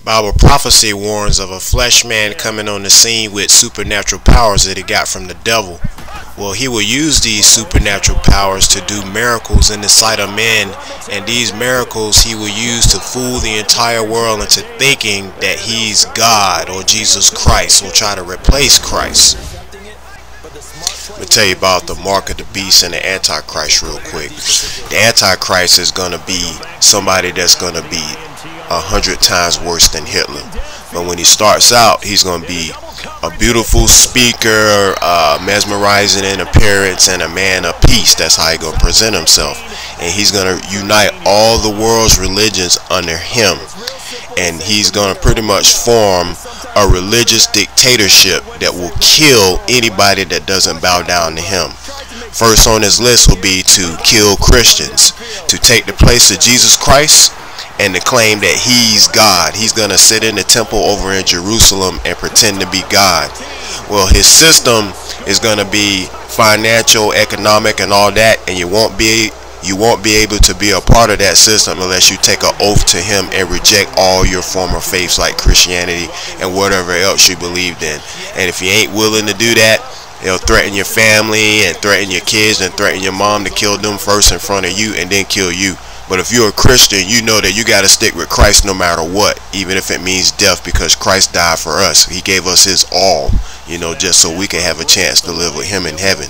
Bible prophecy warns of a flesh man coming on the scene with supernatural powers that he got from the devil. Well, he will use these supernatural powers to do miracles in the sight of men, and these miracles he will use to fool the entire world into thinking that he's God or Jesus Christ, or try to replace Christ. Let me tell you about the mark of the beast and the Antichrist real quick. The Antichrist is going to be somebody that's going to be 100 times worse than Hitler. But when he starts out, he's going to be a beautiful speaker, mesmerizing in appearance, and a man of peace. That's how he's going to present himself. And he's going to unite all the world's religions under him. And he's going to pretty much form a religious dictatorship that will kill anybody that doesn't bow down to him. First on his list will be to kill Christians, to take the place of Jesus Christ, and to claim that he's God. He's going to sit in the temple over in Jerusalem and pretend to be God. Well, his system is going to be financial, economic, and all that, and you won't be able to be a part of that system unless you take an oath to him and reject all your former faiths like Christianity and whatever else you believed in. And if you ain't willing to do that, he'll threaten your family and threaten your kids and threaten your mom to kill them first in front of you and then kill you. But if you're a Christian, you know that you got to stick with Christ no matter what, even if it means death, because Christ died for us. He gave us his all, you know, just so we can have a chance to live with him in heaven.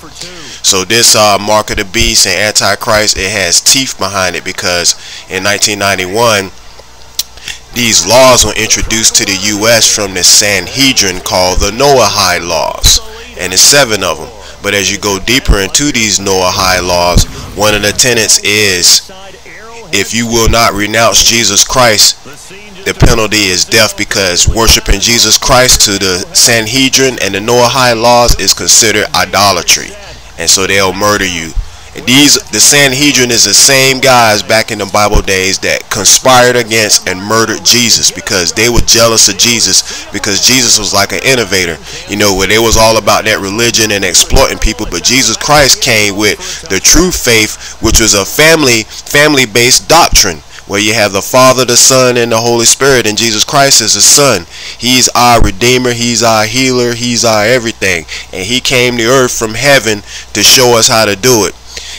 So this mark of the beast and Antichrist, it has teeth behind it, because in 1991, these laws were introduced to the U.S. from the Sanhedrin called the Noahide laws, and there's 7 of them. But as you go deeper into these Noahide laws, one of the tenets is, if you will not renounce Jesus Christ, the penalty is death, because worshiping Jesus Christ to the Sanhedrin and the Noahide laws is considered idolatry, and so they'll murder you. And the Sanhedrin is the same guys back in the Bible days that conspired against and murdered Jesus, because they were jealous of Jesus, because Jesus was like an innovator, you know, where they was all about that religion and exploiting people. But Jesus Christ came with the true faith, which was a family-based doctrine, where you have the Father, the Son, and the Holy Spirit, and Jesus Christ is the Son. He's our Redeemer, he's our healer, he's our everything, and he came to earth from heaven to show us how to do it.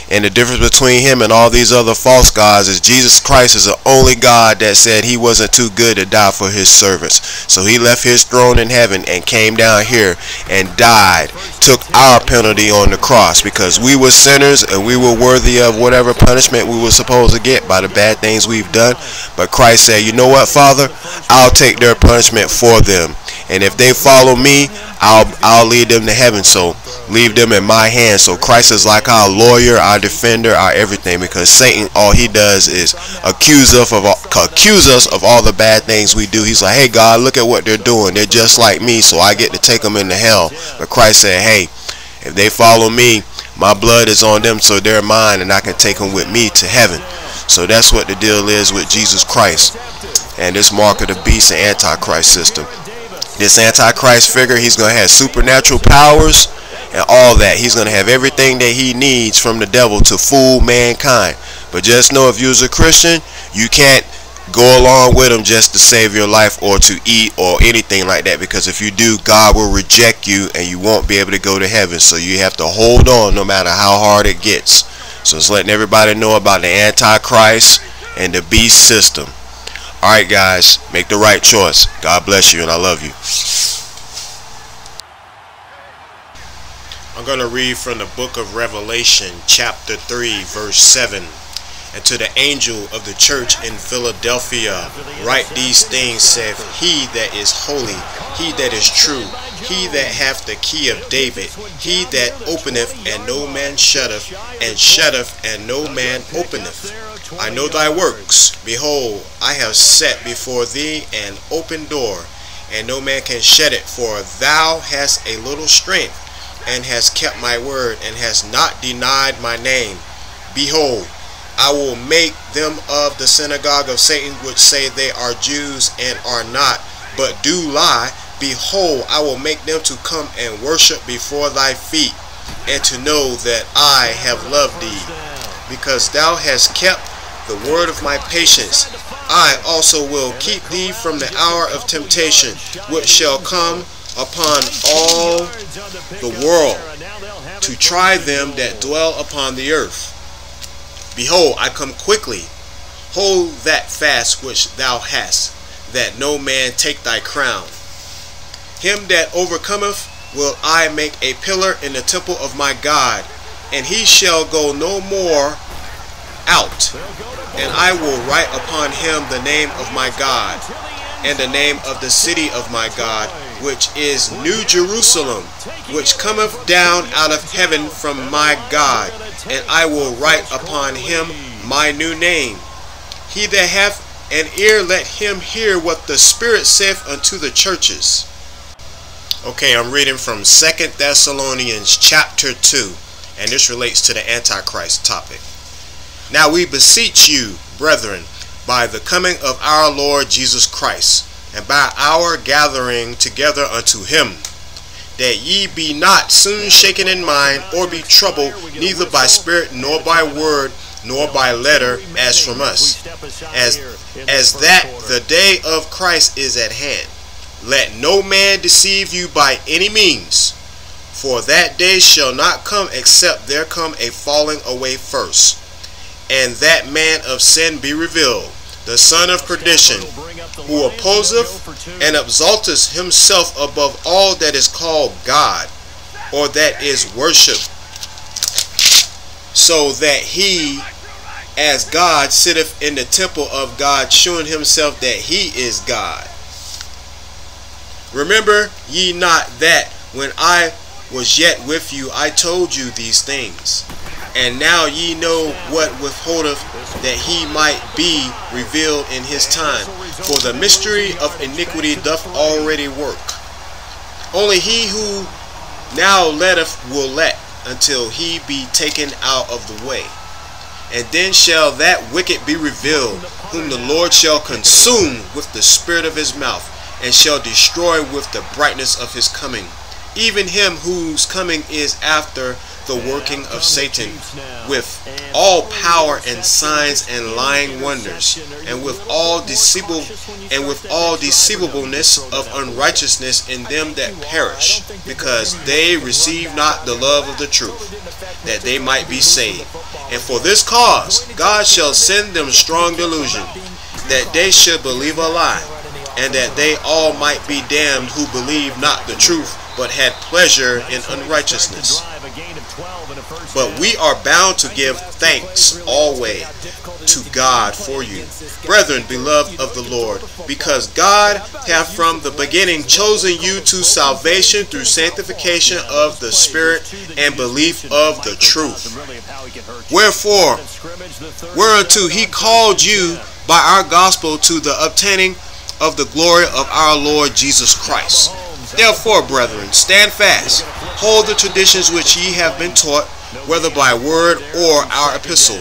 And the difference between him and all these other false gods is Jesus Christ is the only God that said he wasn't too good to die for his servants. So he left his throne in heaven and came down here and died, took our penalty on the cross, because we were sinners and we were worthy of whatever punishment we were supposed to get by the bad things we've done. But Christ said, you know what, Father, I'll take their punishment for them. And if they follow me, I'll lead them to heaven. So leave them in my hands. So Christ is like our lawyer, our defender, our everything, because Satan, all he does is accuse us of all the bad things we do. He's like, hey God, look at what they're doing. They're just like me, so I get to take them into hell. But Christ said, hey, if they follow me, my blood is on them, so they're mine, and I can take them with me to heaven. So that's what the deal is with Jesus Christ and this mark of the beast and Antichrist system. This Antichrist figure, he's going to have supernatural powers and all that. He's going to have everything that he needs from the devil to fool mankind. But just know, if you're a Christian, you can't go along with him just to save your life or to eat or anything like that, because if you do, God will reject you and you won't be able to go to heaven. So you have to hold on no matter how hard it gets. So it's letting everybody know about the Antichrist and the beast system. Alright guys, make the right choice. God bless you, and I love you. I'm going to read from the book of Revelation, chapter 3, verse 7. And to the angel of the church in Philadelphia, write these things, saith he that is holy, he that is true, he that hath the key of David, he that openeth and no man shutteth, and shutteth and no man openeth. I know thy works. Behold, I have set before thee an open door, and no man can shut it. For thou hast a little strength, and hast kept my word, and hast not denied my name. Behold, I will make them of the synagogue of Satan, which say they are Jews and are not, but do lie. Behold, I will make them to come and worship before thy feet, and to know that I have loved thee, because thou hast kept the word of my patience. I also will keep thee from the hour of temptation, which shall come upon all the world, to try them that dwell upon the earth. Behold, I come quickly. Hold that fast which thou hast, that no man take thy crown. Him that overcometh will I make a pillar in the temple of my God, and he shall go no more out. And I will write upon him the name of my God, and the name of the city of my God, which is New Jerusalem, which cometh down out of heaven from my God, and I will write upon him my new name. He that hath an ear, let him hear what the Spirit saith unto the churches. Okay, I'm reading from 2 Thessalonians chapter 2, and this relates to the Antichrist topic. Now we beseech you, brethren, by the coming of our Lord Jesus Christ, and by our gathering together unto him, that ye be not soon shaken in mind, or be troubled, neither by spirit, nor by word, nor by letter, as from us, as that the day of Christ is at hand. Let no man deceive you by any means, for that day shall not come except there come a falling away first, and that man of sin be revealed, the son of perdition, who opposeth and exalteth himself above all that is called God, or that is worshipped, so that he, as God, sitteth in the temple of God, shewing himself that he is God. Remember ye not that when I was yet with you, I told you these things? And now ye know what withholdeth, that he might be revealed in his time. For the mystery of iniquity doth already work. Only he who now letteth will let, until he be taken out of the way. And then shall that wicked be revealed, whom the Lord shall consume with the spirit of his mouth, and shall destroy with the brightness of his coming, even him whose coming is after the working of Satan, with all power and signs and lying wonders, and with all deceivableness of unrighteousness in them that perish, because they receive not the love of the truth, that they might be saved. And for this cause God shall send them strong delusion, that they should believe a lie, and that they all might be damned who believe not the truth, but had pleasure in unrighteousness. But we are bound to give thanks always to God for you, brethren, beloved of the Lord, because God hath from the beginning chosen you to salvation through sanctification of the Spirit and belief of the truth. Wherefore, whereunto he called you by our gospel to the obtaining of the glory of our Lord Jesus Christ. Therefore, brethren, stand fast, hold the traditions which ye have been taught, whether by word or our epistle.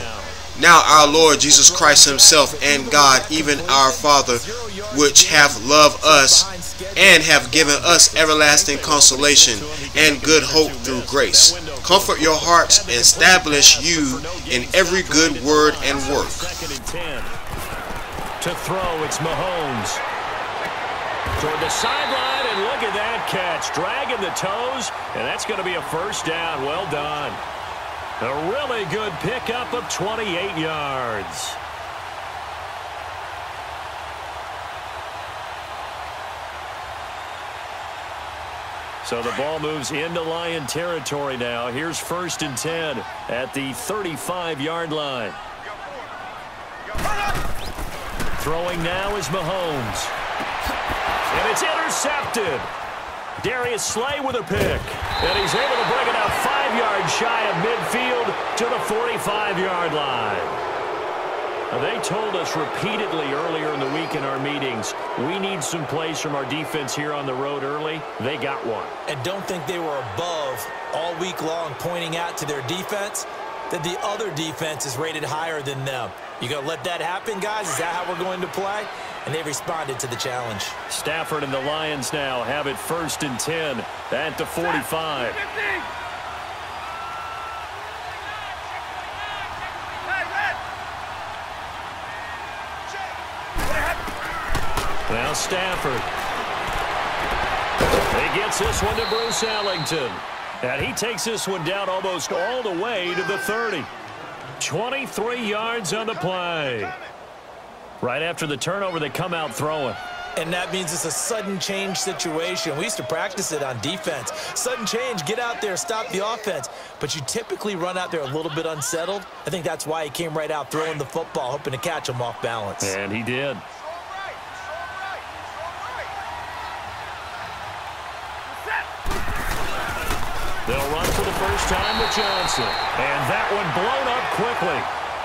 Now our Lord Jesus Christ himself and God, even our Father, which hath loved us and have given us everlasting consolation and good hope through grace, comfort your hearts and establish you in every good word and work. To throw, it's Mahomes toward the sideline, and look at that catch, dragging the toes, and that's going to be a first down. Well done. A really good pickup of 28 yards. So the ball moves into Lion territory now. Here's 1st and 10 at the 35-yard line. Throwing now is Mahomes. And it's intercepted. Darius Slay with a pick. And he's able to bring it out 5 yards shy of midfield to the 45-yard line. Now, they told us repeatedly earlier in the week in our meetings, we need some plays from our defense here on the road early. They got one. And don't think they were above all week long, pointing out to their defense that the other defense is rated higher than them. You gonna let that happen, guys? Is that how we're going to play? And they responded to the challenge. Stafford and the Lions now have it 1st and 10 at the 45. Stafford. He gets this one to Bruce Ellington. And he takes this one down almost all the way to the 30. 23 yards on the play. Right after the turnover, they come out throwing. And that means it's a sudden change situation. We used to practice it on defense. Sudden change, get out there, stop the offense. But you typically run out there a little bit unsettled. I think that's why he came right out throwing the football, hoping to catch him off balance. And he did. They'll run for the first time with Johnson. And that one blown up quickly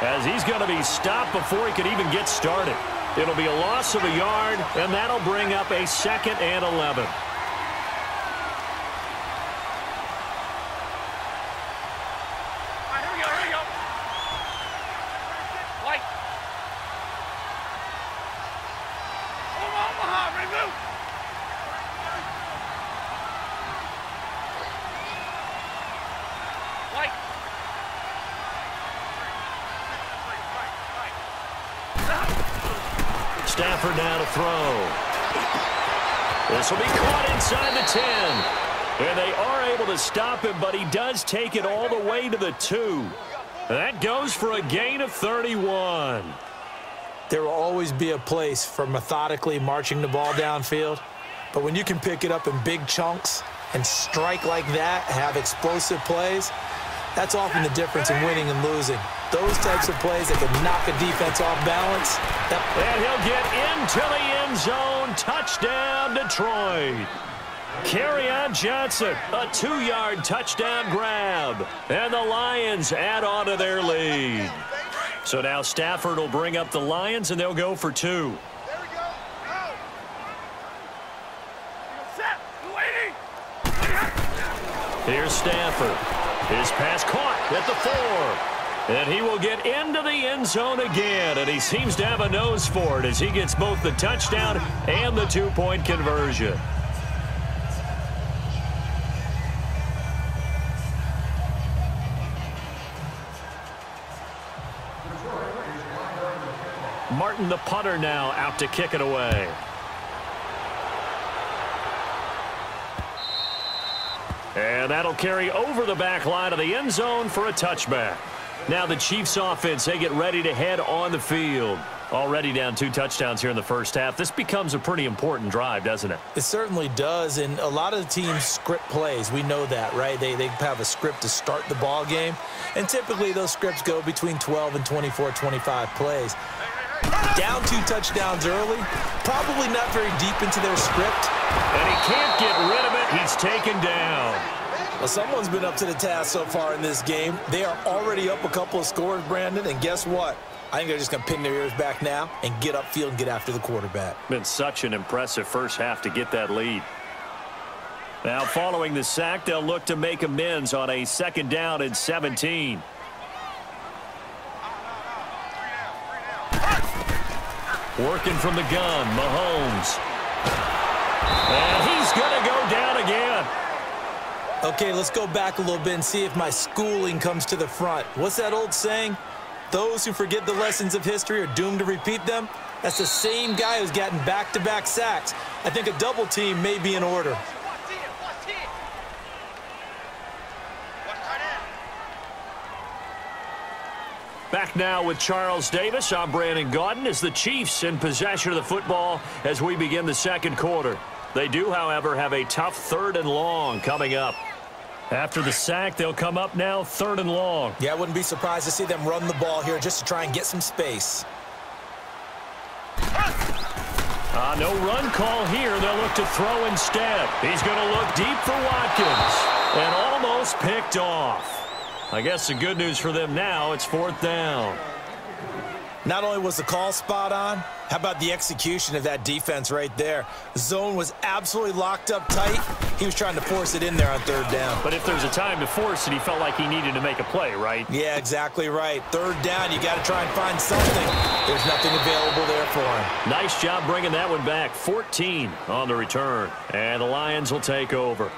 as he's going to be stopped before he could even get started. It'll be a loss of a yard, and that'll bring up a 2nd and 11. Stafford now to throw. This will be caught inside the 10. And they are able to stop him, but he does take it all the way to the 2. That goes for a gain of 31. There will always be a place for methodically marching the ball downfield. But when you can pick it up in big chunks and strike like that, have explosive plays, that's often the difference in winning and losing. Those types of plays that can knock a defense off balance. And he'll get into the end zone. Touchdown, Detroit. Kerryon Johnson, a 2-yard touchdown grab. And the Lions add on to their lead. So now Stafford will bring up the Lions, and they'll go for 2. Here's Stafford. His pass caught at the 4. And he will get into the end zone again. And he seems to have a nose for it as he gets both the touchdown and the 2-point conversion. Martin, the punter, now out to kick it away. And that'll carry over the back line of the end zone for a touchback. Now the Chiefs offense, they get ready to head on the field. Already down 2 touchdowns here in the first half. This becomes a pretty important drive, doesn't it? It certainly does, and a lot of the teams script plays. We know that, right? They have a script to start the ball game, and typically those scripts go between 12 and 24, 25 plays. Down 2 touchdowns early, probably not very deep into their script. And he can't get rid of it. He's taken down. Well, someone's been up to the task so far in this game. They are already up a couple of scores, Brandon, and guess what? I think they're just going to pin their ears back now and get upfield and get after the quarterback. Been such an impressive first half to get that lead. Now, following the sack, they'll look to make amends on a 2nd down and 17. Working from the gun, Mahomes. And he's going to go down again. Okay, let's go back a little bit and see if my schooling comes to the front. What's that old saying? Those who forget the lessons of history are doomed to repeat them. That's the same guy who's gotten back-to-back sacks. I think a double team may be in order. Back now with Charles Davis. I'm Brandon Gaudin as the Chiefs in possession of the football as we begin the 2nd quarter. They do, however, have a tough 3rd and long coming up. After the sack, they'll come up now 3rd and long. Yeah, I wouldn't be surprised to see them run the ball here just to try and get some space. No run call here. They'll look to throw instead. He's going to look deep for Watkins. And almost picked off. I guess the good news for them now, it's 4th down. Not only was the call spot on, how about the execution of that defense right there? The zone was absolutely locked up tight. He was trying to force it in there on 3rd down. But if there's a time to force it, he felt like he needed to make a play, right? Yeah, exactly right. 3rd down, you got to try and find something. There's nothing available there for him. Nice job bringing that one back. 14 on the return. And the Lions will take over.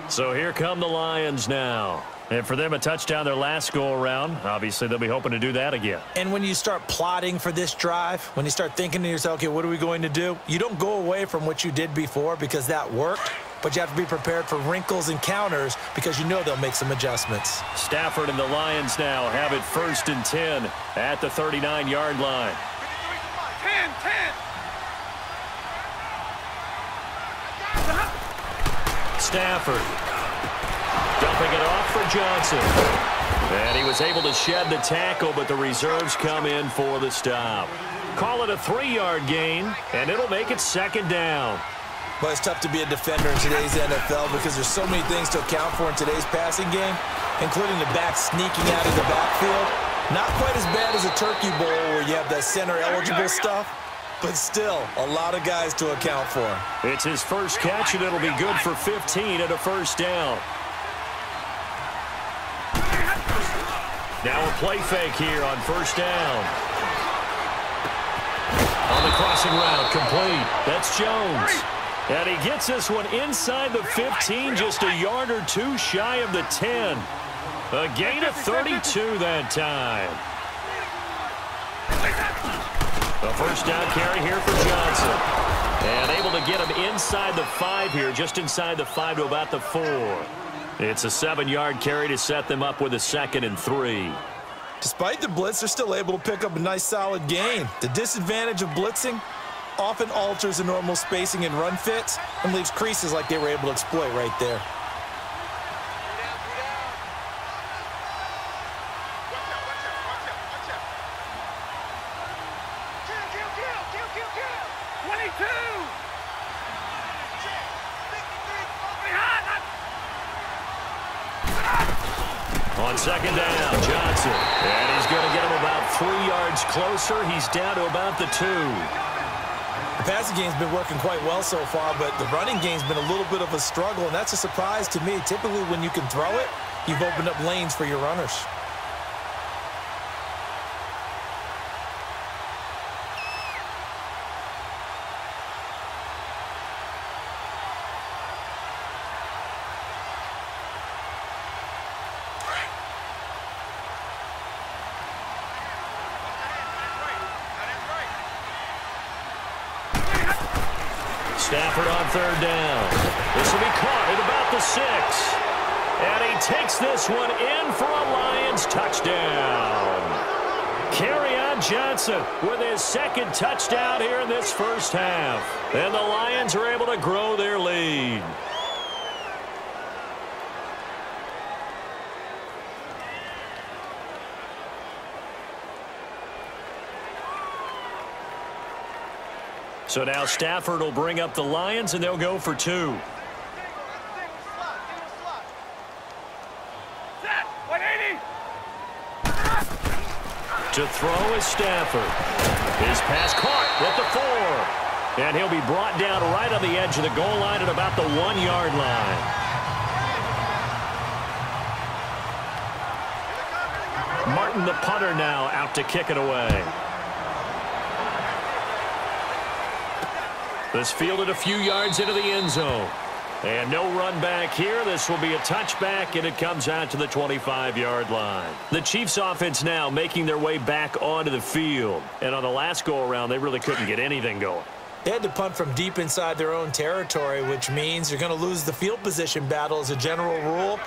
So here come the Lions now. And for them, a touchdown their last go-around. Obviously, they'll be hoping to do that again. And when you start plotting for this drive, when you start thinking to yourself, okay, what are we going to do? You don't go away from what you did before because that worked, but you have to be prepared for wrinkles and counters because you know they'll make some adjustments. Stafford and the Lions now have it 1st and 10 at the 39-yard line. 10. Stafford. Dumping it off for Johnson. And he was able to shed the tackle, but the reserves come in for the stop. Call it a 3-yard gain, and it'll make it 2nd down. Well, it's tough to be a defender in today's NFL because there's so many things to account for in today's passing game, including the back sneaking out of the backfield. Not quite as bad as a turkey bowl where you have that center-eligible stuff, but still a lot of guys to account for. It's his first catch, and it'll be good for 15 at a 1st down. Now a play fake here on 1st down. On the crossing route, complete. That's Jones. And he gets this one inside the 15, just a yard or two shy of the 10. A gain of 32 that time. A 1st down carry here for Johnson. And able to get him inside the 5 here, just inside the 5 to about the 4. It's a 7-yard carry to set them up with a 2nd and 3. Despite the blitz, they're still able to pick up a nice solid gain. The disadvantage of blitzing often alters the normal spacing and run fits and leaves creases like they were able to exploit right there. On 2nd down, Johnson. And he's going to get him about 3 yards closer. He's down to about the 2. The passing game's been working quite well so far, but the running game's been a little bit of a struggle, and that's a surprise to me. Typically, when you can throw it, you've opened up lanes for your runners. Stafford on 3rd down. This will be caught at about the 6. And he takes this one in for a Lions touchdown. Kerryon Johnson with his 2nd touchdown here in this 1st half. And the Lions are able to grow their lead. So now Stafford will bring up the Lions, and they'll go for 2. To throw is Stafford. His pass caught at the 4. And he'll be brought down right on the edge of the goal line at about the 1-yard line. Martin, the punter, now out to kick it away. This fielded a few yards into the end zone. And no run back here. This will be a touchback, and it comes out to the 25-yard line. The Chiefs offense now making their way back onto the field. And on the last go-around, they really couldn't get anything going. They had to punt from deep inside their own territory, which means you're going to lose the field position battle as a general rule.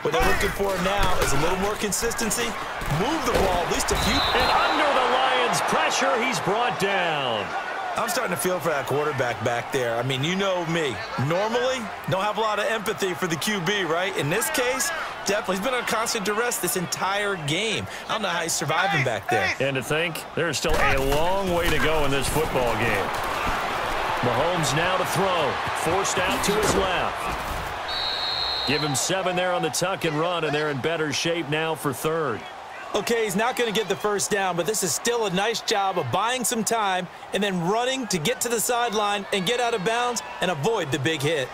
What they're looking for now is a little more consistency. Move the ball at least a few. And under the Lions' pressure, he's brought down. I'm starting to feel for that quarterback back there. I mean, you know me. Normally, don't have a lot of empathy for the QB, right? In this case, definitely. He's been on constant duress this entire game. I don't know how he's surviving back there. And to think, there's still a long way to go in this football game. Mahomes now to throw. Forced out to his left. Give him 7 there on the tuck and run, and they're in better shape now for 3rd. Okay, he's not going to get the 1st down, but this is still a nice job of buying some time and then running to get to the sideline and get out of bounds and avoid the big hit.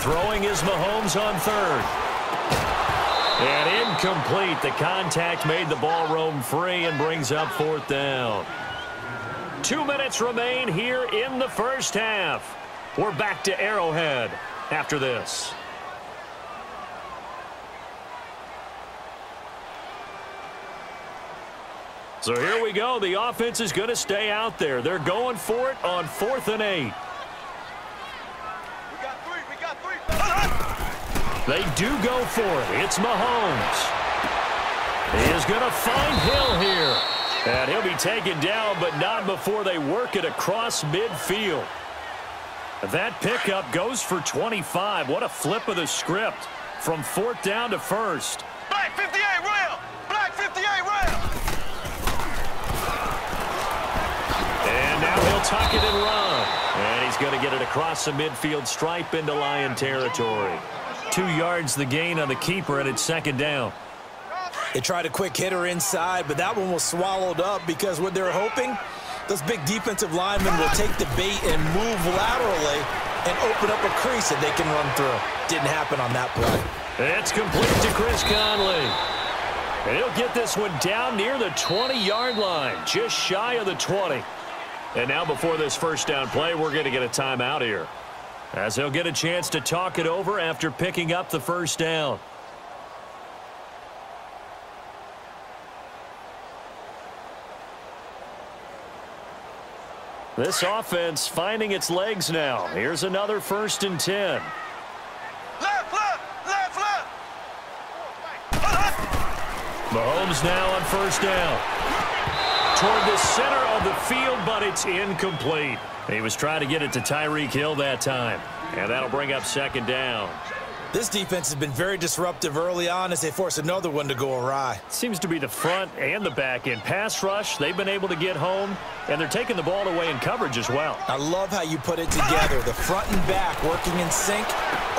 Throwing is Mahomes on third. And incomplete. The contact made the ball roam free and brings up fourth down. 2 minutes remain here in the first half. We're back to Arrowhead after this. So here we go. The offense is going to stay out there. They're going for it on 4th and 8. We got three. They do go for it. It's Mahomes. He is going to find Hill here. And he'll be taken down, but not before they work it across midfield. That pickup goes for 25. What a flip of the script from 4th down to 1st. Black 58 rail. Black 58 rail. And now he'll tuck it and run. And he's going to get it across the midfield stripe into Lion territory. 2 yards the gain on the keeper, and it's 2nd down. They tried a quick hitter inside, but that one was swallowed up because what they're hoping, those big defensive linemen will take the bait and move laterally and open up a crease that they can run through. Didn't happen on that play. It's complete to Chris Conley. And he'll get this one down near the 20-yard line, just shy of the 20. And now before this first down play, we're going to get a timeout here, as he'll get a chance to talk it over after picking up the first down. This offense finding its legs now. Here's another 1st and 10. Left. Mahomes now on 1st down. Toward the center of the field, but it's incomplete. He was trying to get it to Tyreek Hill that time. And that'll bring up 2nd down. This defense has been very disruptive early on as they force another one to go awry. Seems to be the front and the back end. Pass rush, they've been able to get home, and they're taking the ball away in coverage as well. I love how you put it together. The front and back working in sync,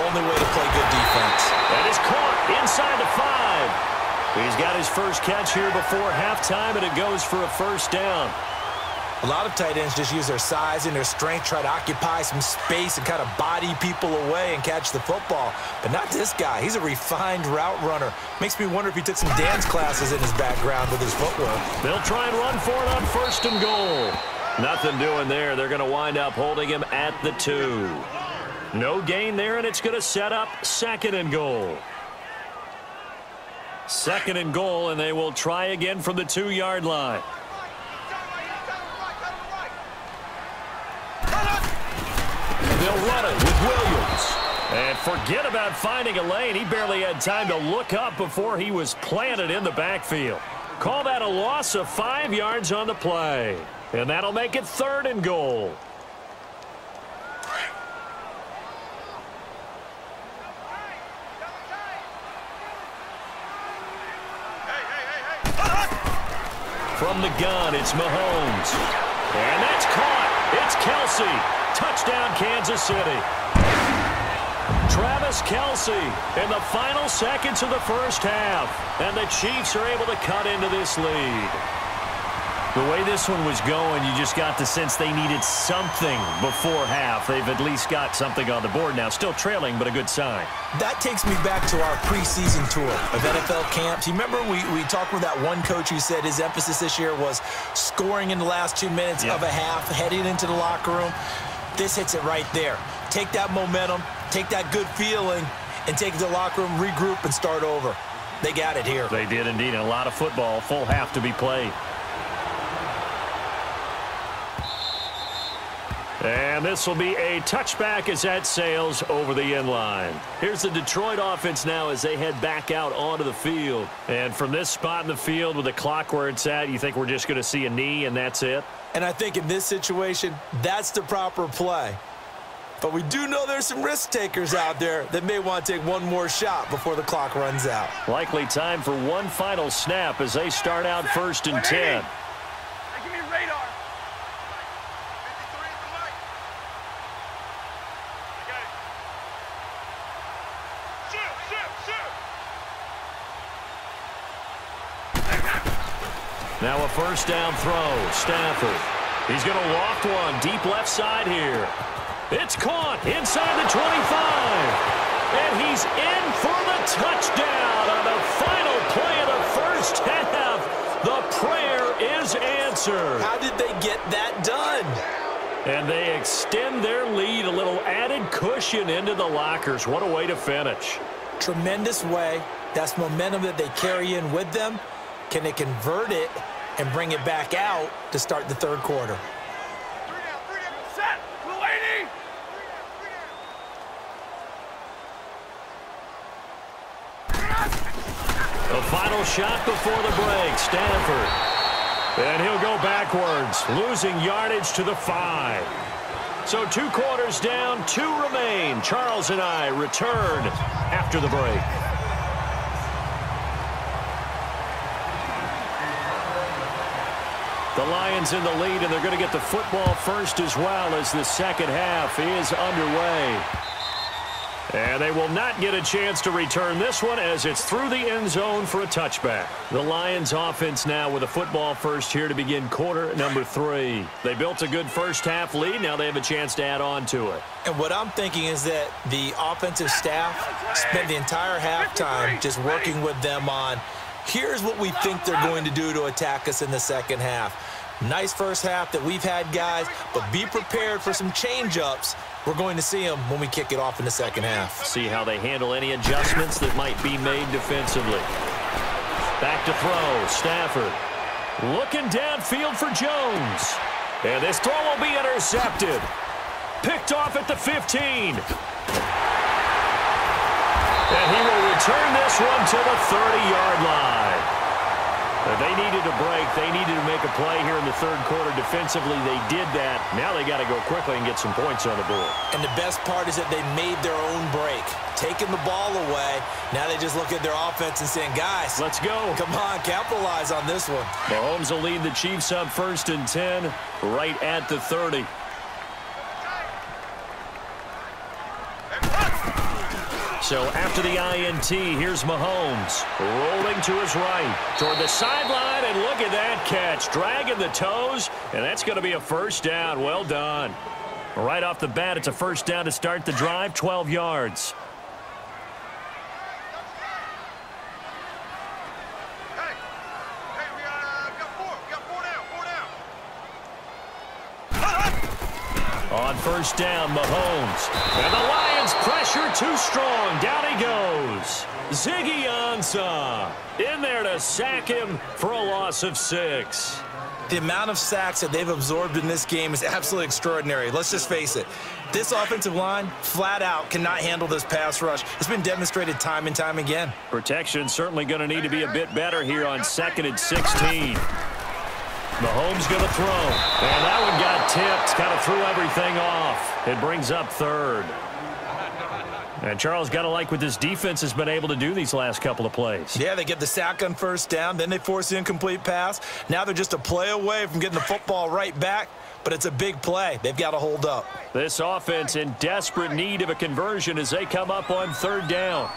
only way to play good defense. That is caught inside the 5. He's got his first catch here before halftime, and it goes for a 1st down. A lot of tight ends just use their size and their strength, try to occupy some space and kind of body people away and catch the football. But not this guy. He's a refined route runner. Makes me wonder if he took some dance classes in his background with his footwork. They'll try and run for it on 1st and goal. Nothing doing there. They're going to wind up holding him at the 2. No gain there, and it's going to set up 2nd and goal. 2nd and goal, and they will try again from the 2-yard line. They'll run it with Williams. And forget about finding a lane. He barely had time to look up before he was planted in the backfield. Call that a loss of 5 yards on the play. And that'll make it 3rd and goal. From the gun, it's Mahomes. And that's caught. It's Kelsey. Touchdown, Kansas City. Travis Kelsey in the final seconds of the first half. And the Chiefs are able to cut into this lead. The way this one was going, you just got the sense they needed something before half. They've at least got something on the board now. Still trailing, but a good sign. That takes me back to our preseason tour of NFL camps. You remember we talked with that one coach who said his emphasis this year was scoring in the last 2 minutes of a half, heading into the locker room. This hits it right there. Take that momentum, take that good feeling, and take it to the locker room, regroup, and start over. They got it here. They did indeed. And a lot of football, full half to be played. And this will be a touchback as that sails over the end line. Here's the Detroit offense now as they head back out onto the field. And from this spot in the field with the clock where it's at, you think we're just going to see a knee and that's it? And I think in this situation, that's the proper play. But we do know there's some risk takers out there that may want to take one more shot before the clock runs out. Likely time for one final snap as they start out 1st and 10. Give me radar. Now a 1st down throw. Stafford. He's going to loft one deep left side here. It's caught inside the 25. And he's in for the touchdown on the final play of the first half. The prayer is answered. How did they get that done? And they extend their lead, a little added cushion into the lockers. What a way to finish. Tremendous way. That's momentum that they carry in with them. Can they convert it and bring it back out to start the third quarter? Three down, set, Blue 80. The final shot before the break, Stanford. And he'll go backwards, losing yardage to the 5. So 2 quarters down, 2 remain. Charles and I return after the break. The Lions in the lead, and they're going to get the football first as well as the second half is underway. And they will not get a chance to return this one as it's through the end zone for a touchback. The Lions offense now with a football first here to begin quarter number 3. They built a good first half lead. Now they have a chance to add on to it. And what I'm thinking is that the offensive staff spent the entire halftime just working with them on, here's what we think they're going to do to attack us in the second half. Nice first half that we've had, guys, but be prepared for some change-ups. We're going to see them when we kick it off in the second half. See how they handle any adjustments that might be made defensively. Back to throw, Stafford. Looking downfield for Jones. And this throw will be intercepted. Picked off at the 15. And he will return this one to the 30-yard line. They needed a break. They needed to make a play here in the third quarter defensively. They did that. Now they got to go quickly and get some points on the board. And the best part is that they made their own break. Taking the ball away. Now they just look at their offense and saying, guys, let's go. Come on, capitalize on this one. Mahomes will lead the Chiefs up 1st and 10 right at the 30. So after the INT, here's Mahomes rolling to his right toward the sideline, and look at that catch, dragging the toes, and that's going to be a first down. Well done. Right off the bat, it's a first down to start the drive, 12 yards. We got four down. On first down, Mahomes. And the Lions pressure too strong. Down he goes. Ziggy Ansah in there to sack him for a loss of 6. The amount of sacks that they've absorbed in this game is absolutely extraordinary. Let's just face it. This offensive line, flat out, cannot handle this pass rush. It's been demonstrated time and time again. Protection certainly going to need to be a bit better here on 2nd and 16. Mahomes going to throw. And that one got tipped. Kind of threw everything off. It brings up 3rd. And Charles, got to like what this defense has been able to do these last couple of plays. Yeah, they get the sack on first down. Then they force the incomplete pass. Now they're just a play away from getting the football right back. But it's a big play. They've got to hold up. This offense in desperate need of a conversion as they come up on 3rd down.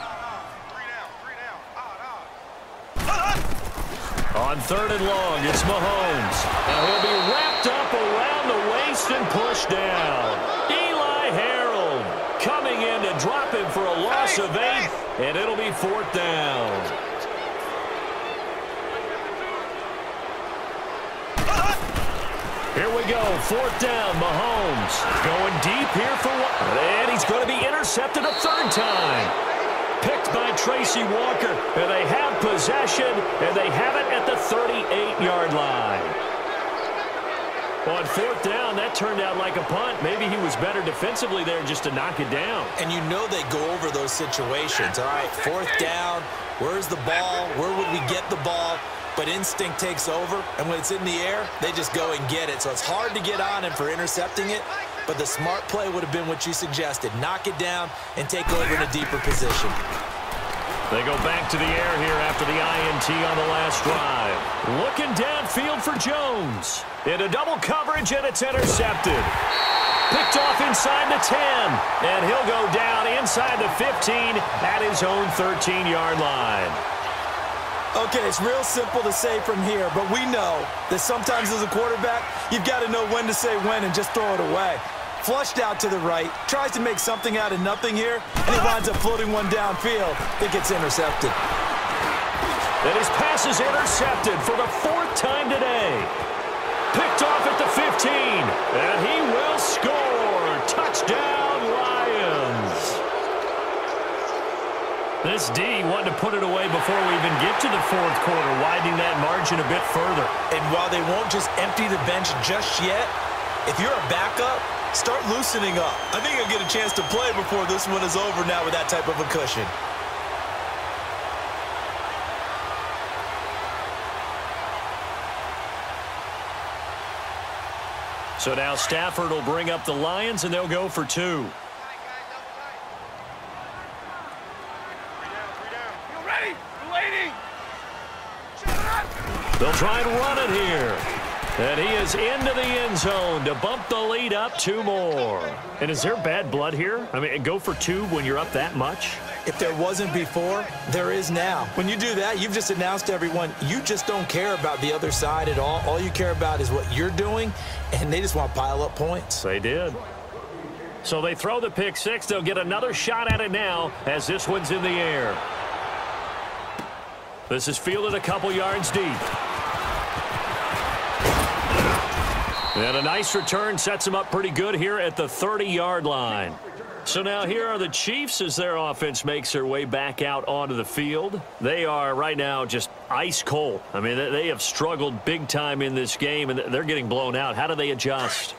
On 3rd and long, it's Mahomes. And he'll be wrapped up around the waist and pushed down. Eli Harold coming in to drop him for a loss of 8, and it'll be 4th down. Here we go, 4th down, Mahomes. Going deep here for one. And he's going to be intercepted a 3rd time. Picked by Tracy Walker, and they have possession, and they have it at the 38-yard line. On 4th down, that turned out like a punt. Maybe he was better defensively there just to knock it down. And you know they go over those situations. All right, 4th down, where's the ball? Where would we get the ball? But instinct takes over, and when it's in the air, they just go and get it. So it's hard to get on him for intercepting it, but the smart play would have been what you suggested. Knock it down and take over in a deeper position. They go back to the air here after the INT on the last drive. Looking downfield for Jones. Into double coverage, and it's intercepted. Picked off inside the 10, and he'll go down inside the 15 at his own 13-yard line. Okay, it's real simple to say from here, but we know that sometimes as a quarterback, you've got to know when to say when and just throw it away. Flushed out to the right, tries to make something out of nothing here, and he winds up floating one downfield that gets intercepted. And his pass is intercepted for the 4th time today. Picked off at the 15, and he will score. Touchdown, Lions. This D wanted to put it away before we even get to the 4th quarter, widening that margin a bit further. And while they won't just empty the bench just yet, if you're a backup, start loosening up. I think you'll get a chance to play before this one is over now with that type of a cushion. So now Stafford will bring up the Lions, and they'll go for 2. They'll try and run it here. And he is into the end zone to bump the lead up 2 more. And is there bad blood here? I mean, go for 2 when you're up that much? If there wasn't before, there is now. When you do that, you've just announced to everyone, you just don't care about the other side at all. All you care about is what you're doing, and they just want to pile up points. They did. So they throw the pick 6. They'll get another shot at it now as this one's in the air. This is fielded a couple yards deep. And a nice return sets them up pretty good here at the 30-yard line. So now here are the Chiefs as their offense makes their way back out onto the field. They are right now just ice cold. I mean, they have struggled big time in this game, and they're getting blown out. How do they adjust?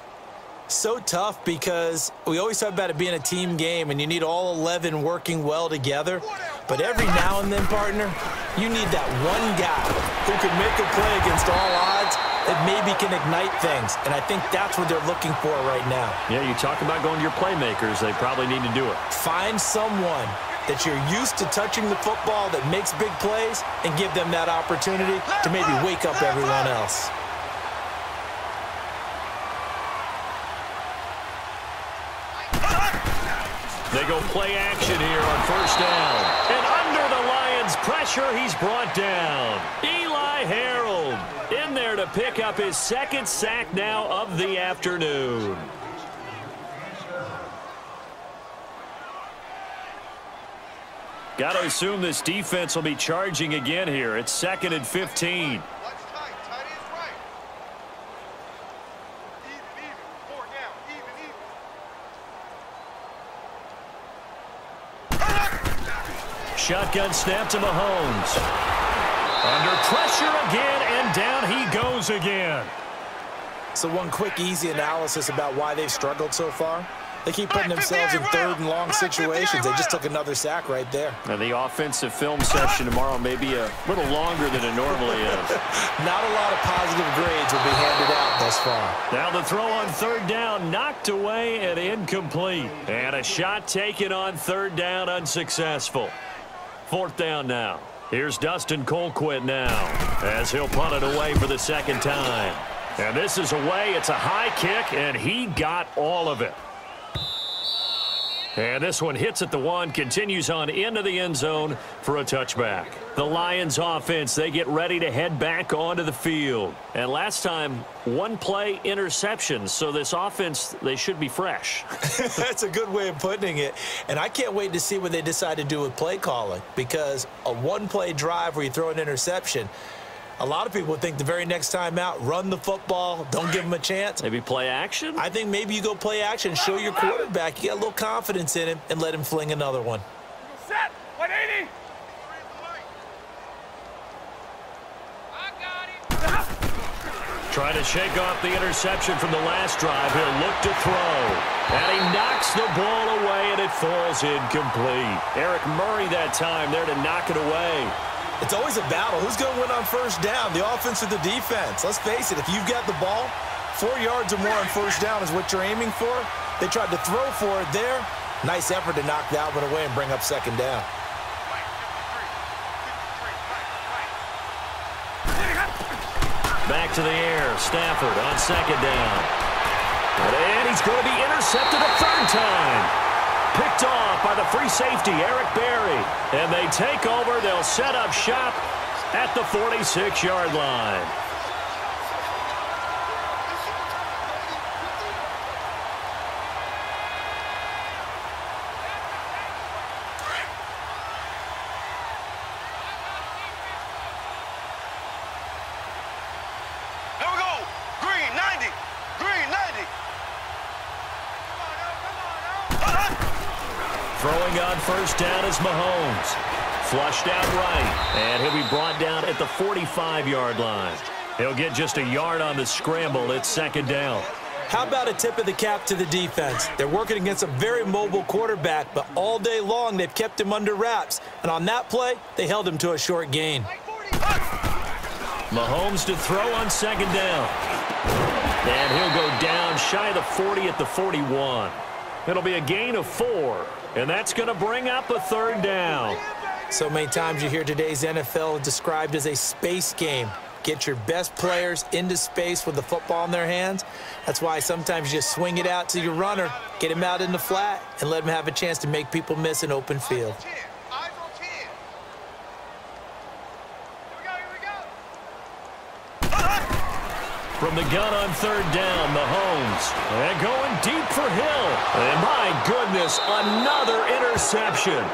So tough because we always talk about it being a team game, and you need all 11 working well together. But every now and then, partner, you need that one guy who can make a play against all odds that maybe can ignite things. And I think that's what they're looking for right now. Yeah, you talk about going to your playmakers. They probably need to do it. Find someone that you're used to touching the football that makes big plays and give them that opportunity to maybe wake up everyone else. They go play action here on 1st down. And under the Lions' pressure, he's brought down. Eli Harold in there to pick up his 2nd sack now of the afternoon. Got to assume this defense will be charging again here. It's 2nd and 15. Shotgun snap to Mahomes. Under pressure again, and down he goes again. So one quick, easy analysis about why they've struggled so far. They keep putting themselves in 3rd and long situations. They just took another sack right there. And the offensive film session tomorrow may be a little longer than it normally is. Not a lot of positive grades will be handed out thus far. Now the throw on 3rd down, knocked away and incomplete. And a shot taken on 3rd down, unsuccessful. 4th down now. Here's Dustin Colquitt now as he'll punt it away for the 2nd time. And this is away. It's a high kick, and he got all of it. And this one hits at the 1, continues on into the end zone for a touchback. The Lions offense, they get ready to head back onto the field. And last time, 1 play interception. So this offense, they should be fresh. That's a good way of putting it. And I can't wait to see what they decide to do with play calling, because a 1-play drive where you throw an interception, a lot of people would think the very next time out, run the football, don't give him a chance. Maybe play action? I think maybe you go play action, show your quarterback you got a little confidence in him, and let him fling another one. Set, 180. I got it. Trying to shake off the interception from the last drive. He'll look to throw. And he knocks the ball away, and it falls incomplete. Eric Murray that time there to knock it away. It's always a battle. Who's going to win on 1st down, the offense or the defense? Let's face it, if you've got the ball, 4 yards or more on 1st down is what you're aiming for. They tried to throw for it there. Nice effort to knock that one away and bring up 2nd down. Back to the air. Stafford on 2nd down. And he's going to be intercepted a 3rd time. Picked off by the free safety, Eric Berry. And they take over. They'll set up shop at the 46-yard line. Here we go. Green 90. Green 90. Throwing on first down is Mahomes. Flushed out right, and he'll be brought down at the 45-yard line. He'll get just a yard on the scramble. It's second down. How about a tip of the cap to the defense? They're working against a very mobile quarterback, but all day long they've kept him under wraps. And on that play, they held him to a short gain. Mahomes to throw on second down. And he'll go down shy of the 40 at the 41. It'll be a gain of 4, and that's going to bring up a third down. So many times you hear today's NFL described as a space game. Get your best players into space with the football in their hands. That's why sometimes you just swing it out to your runner, get him out in the flat, and let him have a chance to make people miss an open field. Eyes on 10. Here we go. From the gun on third down, Mahomes. And going deep for Hill. And my goodness, another interception.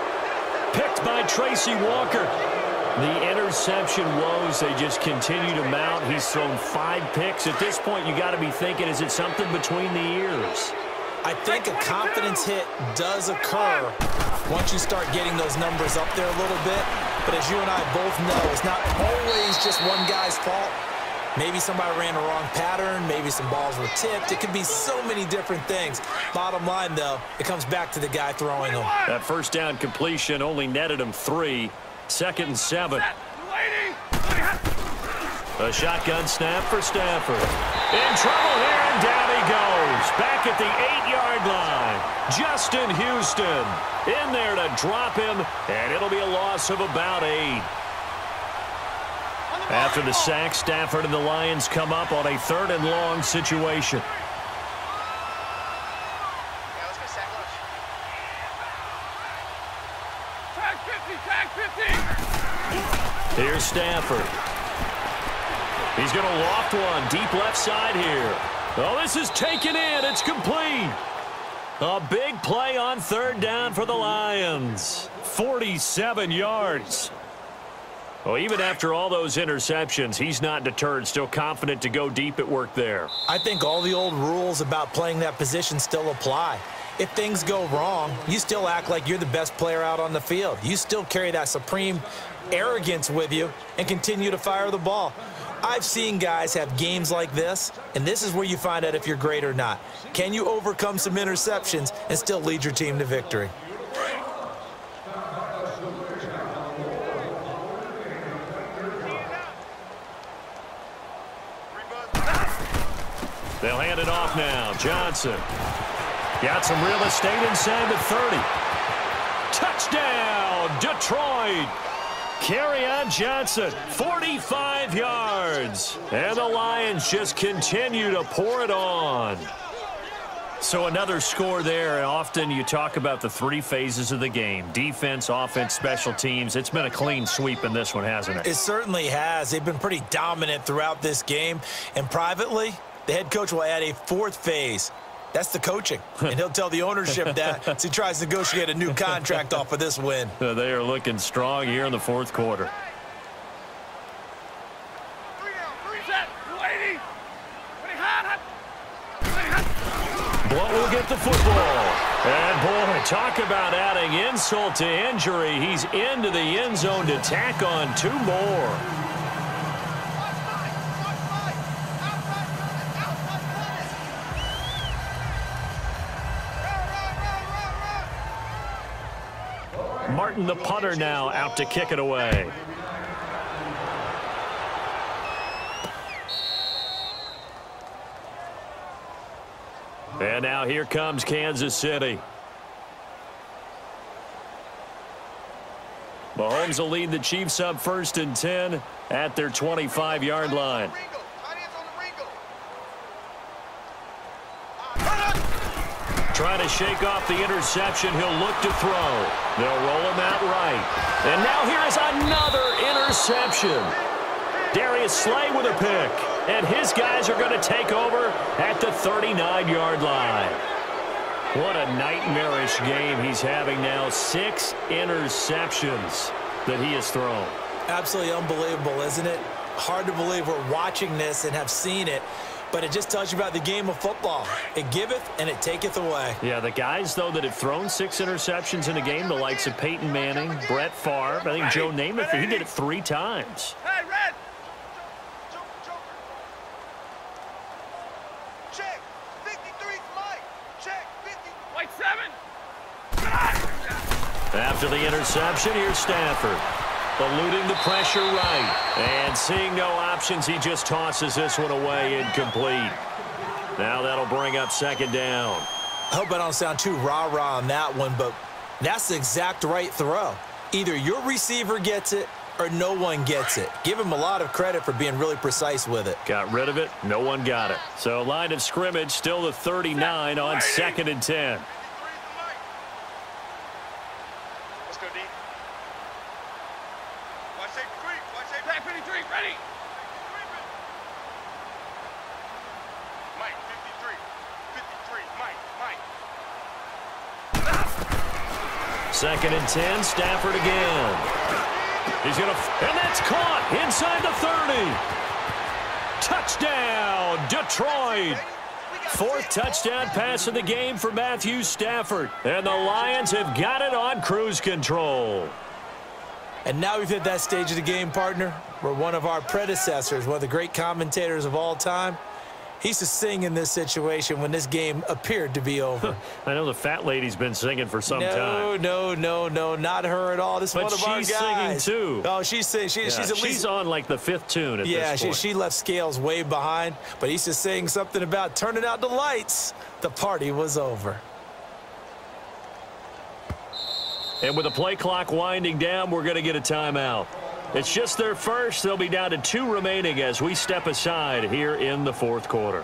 Picked by Tracy Walker. The interception woes, they just continue to mount. He's thrown 5 picks. At this point, you got to be thinking, is it something between the ears? I think a confidence hit does occur once you start getting those numbers up there a little bit. But as you and I both know, it's not always just one guy's fault. Maybe somebody ran a wrong pattern. Maybe some balls were tipped. It could be so many different things. Bottom line, though, it comes back to the guy throwing them. That first down completion only netted him 3. Second and 7. A shotgun snap for Stafford. In trouble here, and down he goes. Back at the 8-yard line. Justin Houston in there to drop him, and it'll be a loss of about 8. After the sack, Stafford and the Lions come up on a third and long situation. Here's Stafford. He's going to loft one deep left side here. Oh, this is taken in. It's complete. A big play on third down for the Lions. 47 yards. Well, even after all those interceptions, he's not deterred, still confident to go deep at work there. I think all the old rules about playing that position still apply. If things go wrong, you still act like you're the best player out on the field. You still carry that supreme arrogance with you and continue to fire the ball. I've seen guys have games like this, and this is where you find out if you're great or not. Can you overcome some interceptions and still lead your team to victory? They'll hand it off now. Johnson got some real estate inside the 30. Touchdown, Detroit. Kerryon Johnson, 45 yards. And the Lions just continue to pour it on. So another score there. And often you talk about the 3 phases of the game. Defense, offense, special teams. It's been a clean sweep in this one, hasn't it? It certainly has. They've been pretty dominant throughout this game. And privately, the head coach will add a 4th phase. That's the coaching. And he'll tell the ownership that as he tries to negotiate a new contract off of this win. They are looking strong here in the 4th quarter. Blunt will get the football. And, boy, talk about adding insult to injury. He's into the end zone to tack on 2 more. Martin, the punter, now out to kick it away. And now here comes Kansas City. Mahomes will lead the Chiefs up 1st and 10 at their 25-yard line. Trying to shake off the interception. He'll look to throw. They'll roll him out right. And now here is another interception. Darius Slay with a pick. And his guys are going to take over at the 39-yard line. What a nightmarish game he's having now. 6 interceptions that he has thrown. Absolutely unbelievable, isn't it? Hard to believe we're watching this and have seen it. But it just tells you about the game of football. It giveth and it taketh away. Yeah, the guys, though, that have thrown 6 interceptions in a game, the likes of Peyton Manning, Brett Favre, I think Joe Namath, he did it 3 times. Hey, Red! Check. 53's Mike. Check. 50. White 7. After the interception, here's Stafford. Eluding the pressure right. And seeing no options, he just tosses this one away incomplete. Now that'll bring up 2nd down. I hope I don't sound too rah-rah on that one, but that's the exact right throw. Either your receiver gets it or no one gets it. Give him a lot of credit for being really precise with it. Got rid of it. No one got it. So line of scrimmage still the 39 on 2nd and 10. Let's go, D. Watch 53. Watch 53. Ready. Mike, 53. 53. Mike. 2nd and 10, Stafford again. He's going to, and that's caught inside the 30. Touchdown, Detroit. 4th touchdown pass of the game for Matthew Stafford. And the Lions have got it on cruise control. And now we've hit that stage of the game, partner, where one of our predecessors, one of the great commentators of all time, he used to sing in this situation when this game appeared to be over. I know the fat lady's been singing for some time. No, not her at all. This is one of our guys. But she's singing too. Oh, she's singing. She's at least, she's on like the 5th tune at this point. She left Scales way behind, but he used to sing something about turning out the lights. The party was over. And with the play clock winding down, we're going to get a timeout. It's just their first. They'll be down to 2 remaining as we step aside here in the 4th quarter.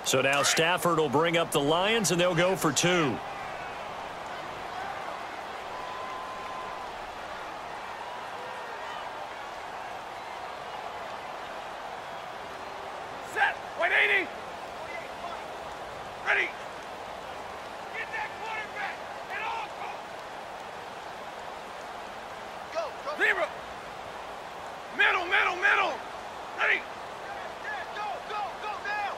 So now Stafford will bring up the Lions, and they'll go for 2. Set. White 80. Ready. Get that quarterback. And all go. Zero. Middle. Ready. Go down.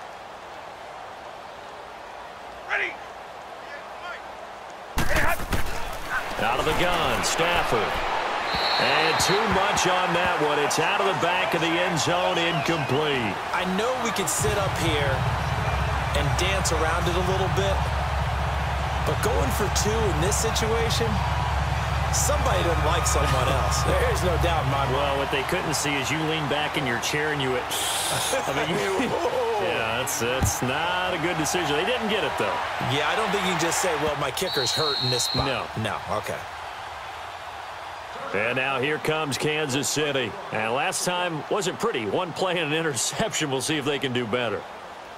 Ready. Out of the gun, Stafford. And too much on that one. It's out of the back of the end zone, incomplete. I know we could sit up here and dance around it a little bit, but going for 2 in this situation, somebody doesn't like someone else. There's no doubt in my mind. Well, what they couldn't see is you lean back in your chair and you went, yeah, that's not a good decision. They didn't get it, though. Yeah, I don't think you can just say, well, my kicker's hurt in this spot. No, okay. And now here comes Kansas City. And last time wasn't pretty. 1 play and an interception. We'll see if they can do better.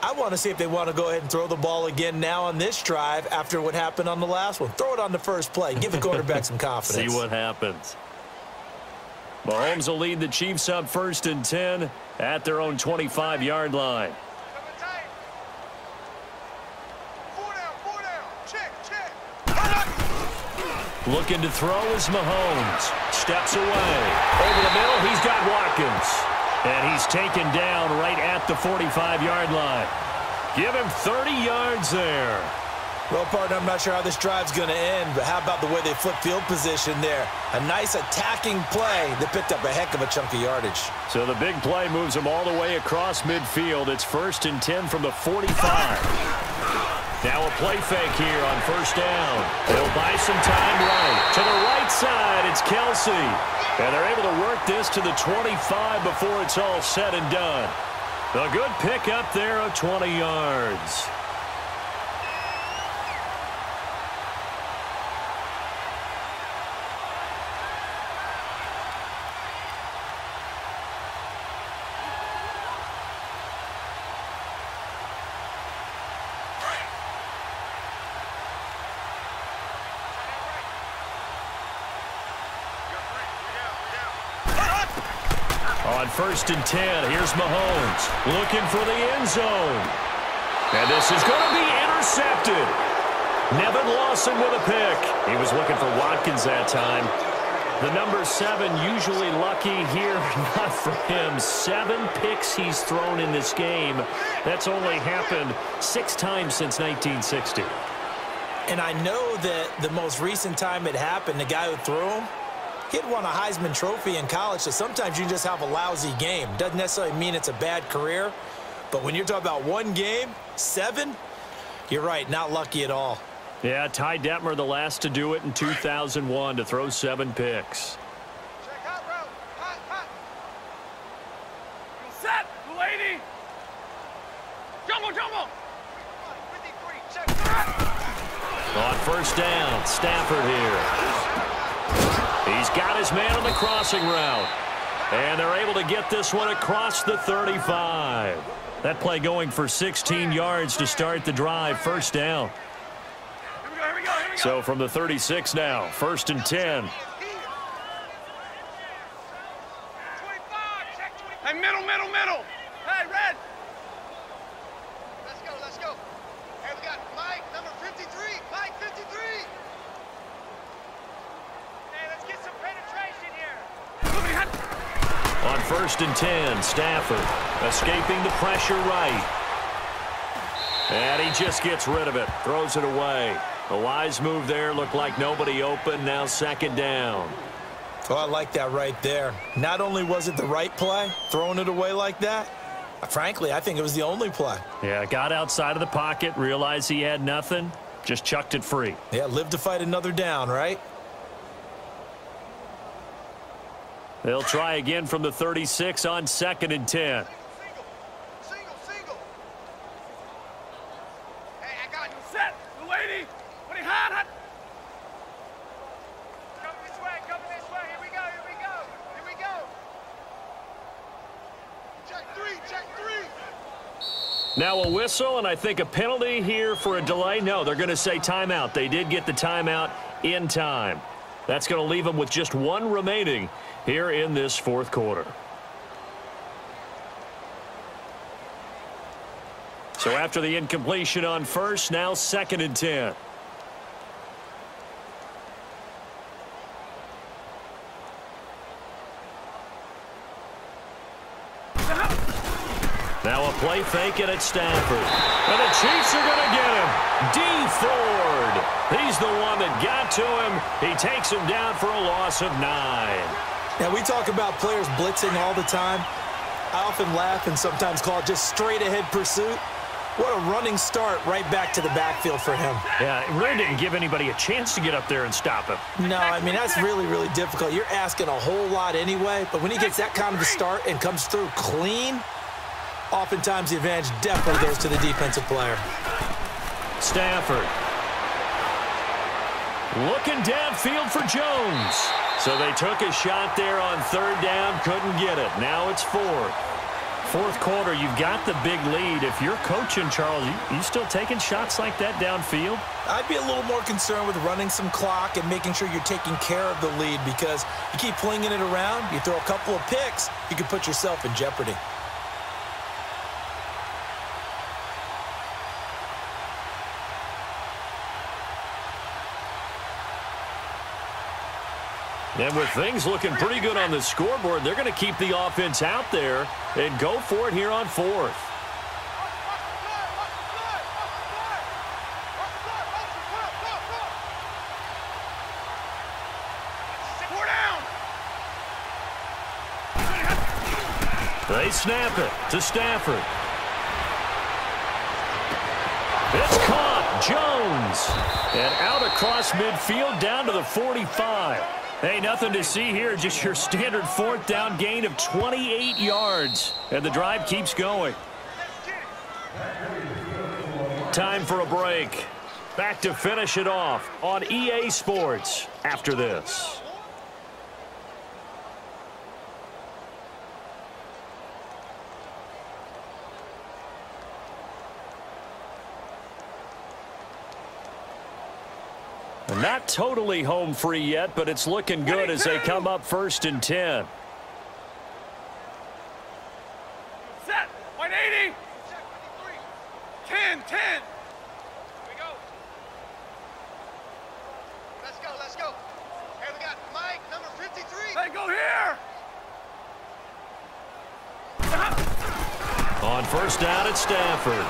I want to see if they want to go ahead and throw the ball again now on this drive after what happened on the last one. Throw it on the first play. Give the quarterback some confidence. See what happens. Mahomes will lead the Chiefs up 1st and 10 at their own 25-yard line. Four down. Check. Looking to throw is Mahomes. Steps away. Over the middle, he's got Watkins. And he's taken down right at the 45-yard line. Give him 30 yards there. Well, partner, I'm not sure how this drive's going to end, but how about the way they flip field position there? A nice attacking play that picked up a heck of a chunk of yardage. So the big play moves them all the way across midfield. It's 1st and 10 from the 45. Now a play fake here on 1st down. They'll buy some time right. To the right side, it's Kelsey. And they're able to work this to the 25 before it's all said and done. A good pick up there of 20 yards. On 1st and 10, here's Mahomes looking for the end zone. And this is going to be intercepted. Nevin Lawson with a pick. He was looking for Watkins that time. The number 7 usually lucky here, not for him. 7 picks he's thrown in this game. That's only happened 6 times since 1960. And I know that the most recent time it happened, the guy who threw him, he'd won a Heisman Trophy in college, so sometimes you just have a lousy game. Doesn't necessarily mean it's a bad career, but when you're talking about one game, 7, you're right, not lucky at all. Yeah, Ty Detmer the last to do it in 2001 to throw 7 picks. Check hot route. Hot, hot. You set, lady. Jumbo, jumbo. 53, check that. On 1st down, Stafford here. He's got his man on the crossing route. And they're able to get this one across the 35. That play going for 16 yards to start the drive. 1st down. Here we go. So from the 36 now, 1st and 10. 25, check 20. Hey, middle. Hey, red. Let's go. Hey, we got Mike, number 53. Mike, 53. Hey, let's get some penetration here. On 1st and 10, Stafford escaping the pressure right. And he just gets rid of it, throws it away. A wise move there, looked like nobody open, now 2nd down. Oh, I like that right there. Not only was it the right play, throwing it away like that, frankly, I think it was the only play. Yeah, got outside of the pocket, realized he had nothing, just chucked it free. Yeah, live to fight another down, right? They'll try again from the 36 on 2nd and 10. Single. Hey, I got you. Set, lady. What are you hot? Come this way. Here we go. Check three. Now a whistle, and I think a penalty here for a delay. No, they're going to say timeout. They did get the timeout in time. That's going to leave them with just 1 remaining here in this 4th quarter. So after the incompletion on 1st, now 2nd and 10. Now a play fake it at Stafford. And the Chiefs are going to get him. D. Ford. He's the one that got to him. He takes him down for a loss of 9. Now, we talk about players blitzing all the time. I often laugh and sometimes call it just straight-ahead pursuit. What a running start right back to the backfield for him. Yeah, it really didn't give anybody a chance to get up there and stop him. No, I mean, that's really, really difficult. You're asking a whole lot anyway, but when he gets that kind of a start and comes through clean, oftentimes the advantage definitely goes to the defensive player. Stafford. Looking downfield for Jones. So they took a shot there on 3rd down, couldn't get it. Now it's 4th. 4th quarter, you've got the big lead. If you're coaching, Charles, you still taking shots like that downfield? I'd be a little more concerned with running some clock and making sure you're taking care of the lead, because you keep flinging it around, you throw a couple of picks, you can put yourself in jeopardy. And with things looking pretty good on the scoreboard, they're going to keep the offense out there and go for it here on 4th. They snap it to Stafford. It's caught. Jones. And out across midfield down to the 45. Hey, nothing to see here. Just your standard fourth down gain of 28 yards. And the drive keeps going. Time for a break. Back to finish it off on EA Sports after this. Not totally home free yet, but it's looking good as they come up 1st and 10. Set. 180. 10. Here we go. Let's go. Here we got Mike, number 53. Hey, go here. On 1st down at Stafford.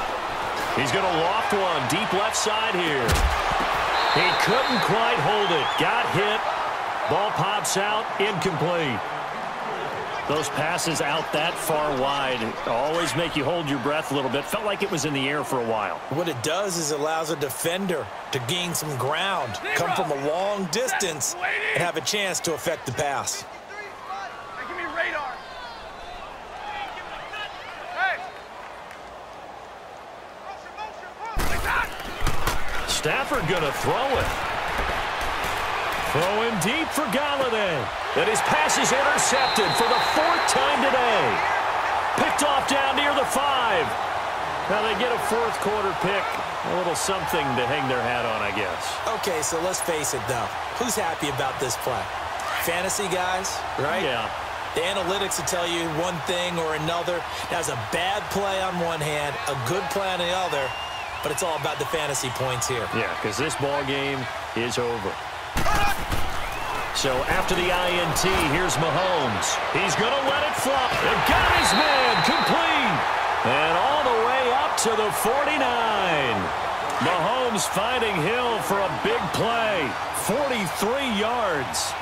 He's going to loft one deep left side here. He couldn't quite hold it. Got hit. Ball pops out. Incomplete. Those passes out that far wide always make you hold your breath a little bit. Felt like it was in the air for a while. What it does is it allows a defender to gain some ground, come from a long distance, and have a chance to affect the pass. Hey, give me radar. Hey. Stafford going to throw it. Throwing deep for Galladay. And his pass is intercepted for the 4th time today. Picked off down near the 5. Now they get a 4th quarter pick. A little something to hang their hat on, I guess. Okay, so let's face it, though. Who's happy about this play? Fantasy guys, right? Yeah. The analytics will tell you one thing or another. That's a bad play on one hand, a good play on the other. But it's all about the fantasy points here. Yeah, because this ball game is over. So after the INT, here's Mahomes. He's going to let it fly. And got his man complete. And all the way up to the 49. Mahomes finding Hill for a big play. 43 yards.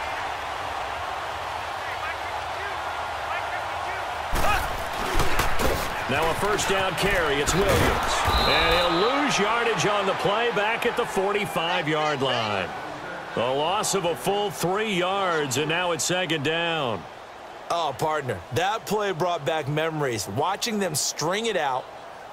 Now a 1st down carry. It's Williams. And he'll lose yardage on the play back at the 45-yard line. A loss of a full 3 yards, and now it's 2nd down. Oh, partner, that play brought back memories. Watching them string it out,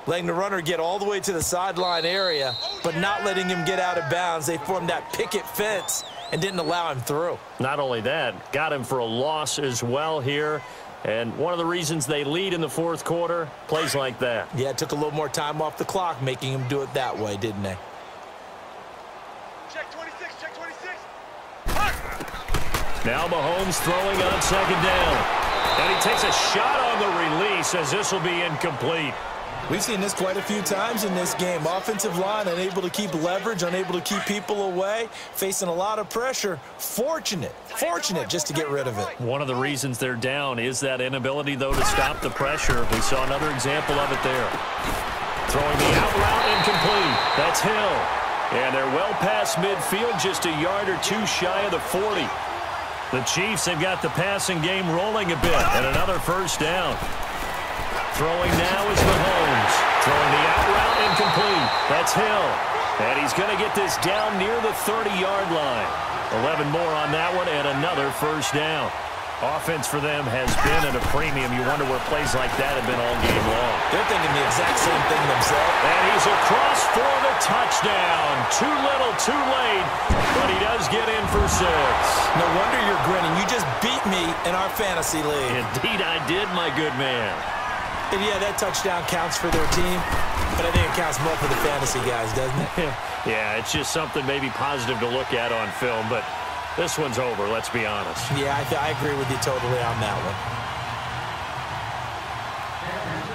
letting the runner get all the way to the sideline area, but not letting him get out of bounds. They formed that picket fence and didn't allow him through. Not only that, got him for a loss as well here. And one of the reasons they lead in the 4th quarter, plays like that. Yeah, it took a little more time off the clock, making him do it that way, didn't they? Check 26. Now Mahomes throwing on 2nd down. And he takes a shot on the release as this will be incomplete. We've seen this quite a few times in this game. Offensive line unable to keep leverage, unable to keep people away, facing a lot of pressure. Fortunate just to get rid of it. One of the reasons they're down is that inability, though, to stop the pressure. We saw another example of it there. Throwing the out route incomplete. That's Hill. And they're well past midfield, just a yard or two shy of the 40. The Chiefs have got the passing game rolling a bit, and another 1st down. Throwing now is Mahomes. Throwing the out route incomplete. That's Hill. And he's going to get this down near the 30-yard line. 11 more on that one and another 1st down. Offense for them has been at a premium. You wonder where plays like that have been all game long. They're thinking the exact same thing themselves. And he's across for the touchdown. Too little, too late, but he does get in for 6. No wonder you're grinning. You just beat me in our fantasy league. Indeed I did, my good man. And yeah, that touchdown counts for their team, but I think it counts more for the fantasy guys, doesn't it? Yeah, it's just something maybe positive to look at on film, but this one's over, let's be honest. Yeah, I agree with you totally on that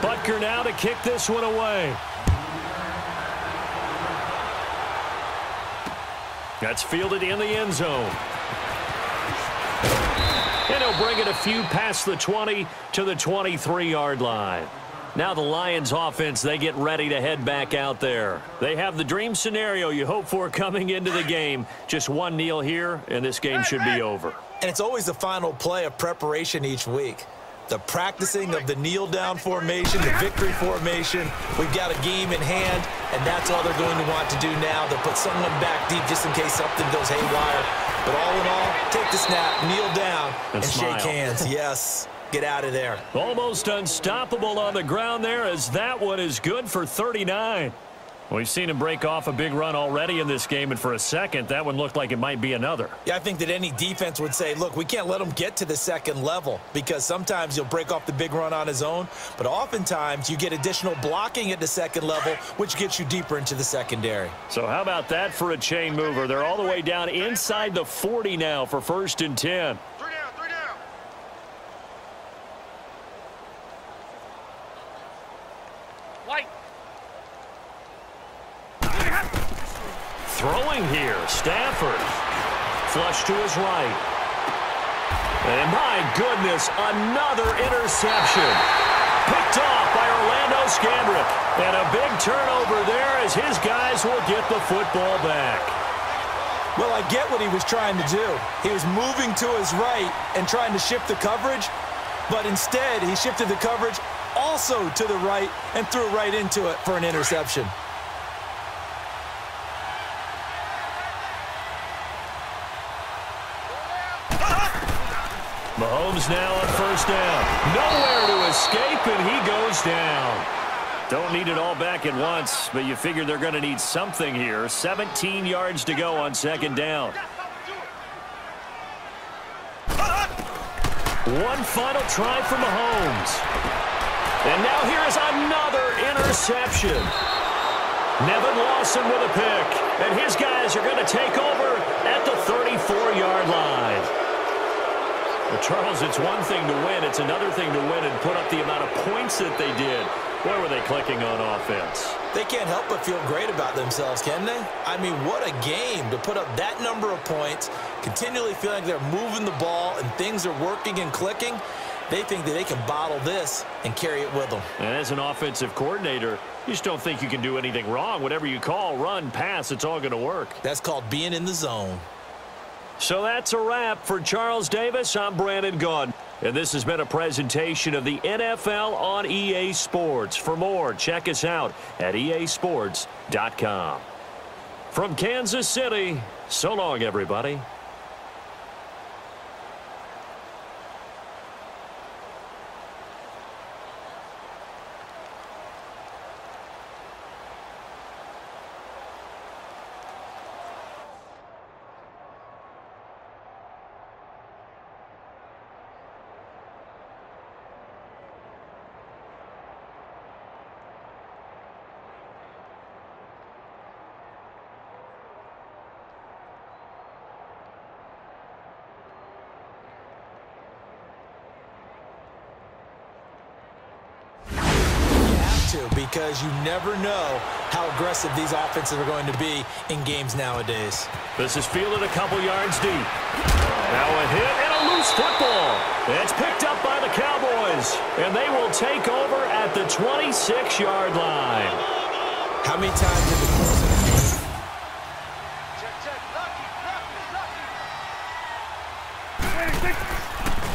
one. Butker now to kick this one away. That's fielded in the end zone. And he'll bring it a few past the 20 to the 23-yard line. Now the Lions offense, they get ready to head back out there. They have the dream scenario you hope for coming into the game. Just one kneel here, and this game should be over. And it's always the final play of preparation each week. The practicing of the kneel-down formation, the victory formation. We've got a game in hand, and that's all they're going to want to do now. They'll put someone back deep just in case something goes haywire. But all in all, take the snap, kneel down, and shake hands. Yes, get out of there. Almost unstoppable on the ground there, as that one is good for 39. We've seen him break off a big run already in this game, and for a second, that one looked like it might be another. Yeah, I think that any defense would say, look, we can't let him get to the second level, because sometimes he'll break off the big run on his own, but oftentimes you get additional blocking at the second level, which gets you deeper into the secondary. So how about that for a chain mover? They're all the way down inside the 40 now for 1st and 10. Three down. White. Throwing here, Stafford. Flush to his right. And my goodness, another interception. Picked off by Orlando Scandrick. And a big turnover there as his guys will get the football back. Well, I get what he was trying to do. He was moving to his right and trying to shift the coverage, but instead he shifted the coverage also to the right and threw right into it for an interception. Mahomes now on 1st down. Nowhere to escape, and he goes down. Don't need it all back at once, but you figure they're going to need something here. 17 yards to go on 2nd down. One final try for Mahomes. And now here is another interception. Nevin Lawson with a pick. And his guys are going to take over at the 34-yard line. Well, Charles, it's one thing to win. It's another thing to win and put up the amount of points that they did. Where were they clicking on offense? They can't help but feel great about themselves, can they? I mean, what a game to put up that number of points, continually feeling like they're moving the ball and things are working and clicking. They think that they can bottle this and carry it with them. And as an offensive coordinator, you just don't think you can do anything wrong. Whatever you call, run, pass, it's all going to work. That's called being in the zone. So that's a wrap for Charles Davis. I'm Brandon Gaudin. And this has been a presentation of the NFL on EA Sports. For more, check us out at easports.com. From Kansas City, so long, everybody. Because you never know how aggressive these offenses are going to be in games nowadays. This is fielded a couple yards deep. Now a hit and a loose football. It's picked up by the Cowboys, and they will take over at the 26-yard line. How many times did the course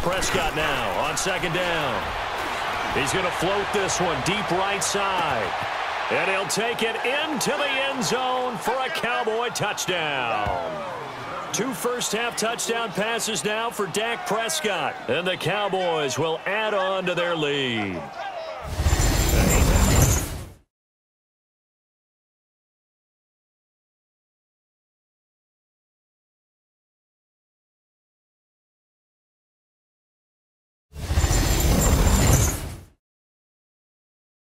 Prescott now on 2nd down. He's going to float this one deep right side. And he'll take it into the end zone for a Cowboy touchdown. 2 first-half touchdown passes now for Dak Prescott. And the Cowboys will add on to their lead.